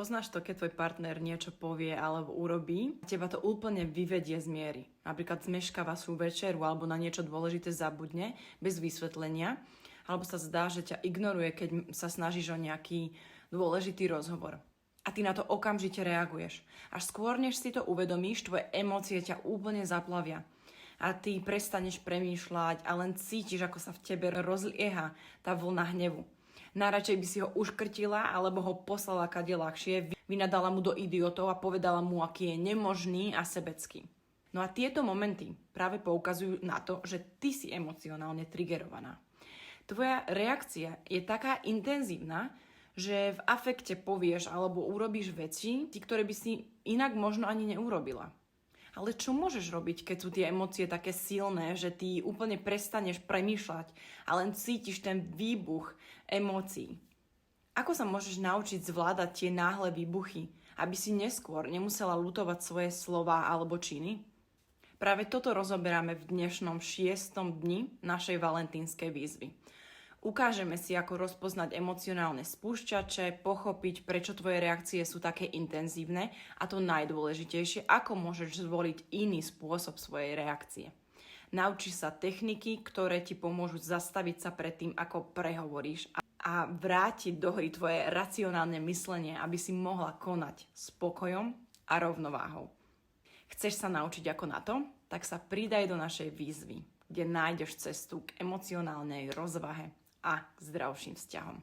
Poznáš to, keď tvoj partner niečo povie alebo urobí, teba to úplne vyvedie z miery. Napríklad zmeškáva svoju večeru alebo na niečo dôležité zabudne bez vysvetlenia, alebo sa zdá, že ťa ignoruje, keď sa snažíš o nejaký dôležitý rozhovor. A ty na to okamžite reaguješ. Až skôr, než si to uvedomíš, tvoje emócie ťa úplne zaplavia. A ty prestaneš premýšľať a len cítiš, ako sa v tebe rozlieha tá vlna hnevu. Najradšej by si ho uškrtila alebo ho poslala kade ľahšie, vynadala mu do idiotov a povedala mu, aký je nemožný a sebecký. No a tieto momenty práve poukazujú na to, že ty si emocionálne triggerovaná. Tvoja reakcia je taká intenzívna, že v afekte povieš alebo urobíš veci, ktoré by si inak možno ani neurobila. Ale čo môžeš robiť, keď sú tie emócie také silné, že ty úplne prestaneš premýšľať a len cítiš ten výbuch emócií? Ako sa môžeš naučiť zvládať tie náhle výbuchy, aby si neskôr nemusela ľutovať svoje slová alebo činy? Práve toto rozoberáme v dnešnom 6. dni našej valentínskej výzvy. Ukážeme si, ako rozpoznať emocionálne spúšťače, pochopiť, prečo tvoje reakcie sú také intenzívne a to najdôležitejšie, ako môžeš zvoliť iný spôsob svojej reakcie. Nauči sa techniky, ktoré ti pomôžu zastaviť sa pred tým, ako prehovoríš a vrátiť do hry tvoje racionálne myslenie, aby si mohla konať s pokojom a rovnováhou. Chceš sa naučiť ako na to? Tak sa pridaj do našej výzvy, kde nájdeš cestu k emocionálnej rozvahe a k zdravším vzťahom.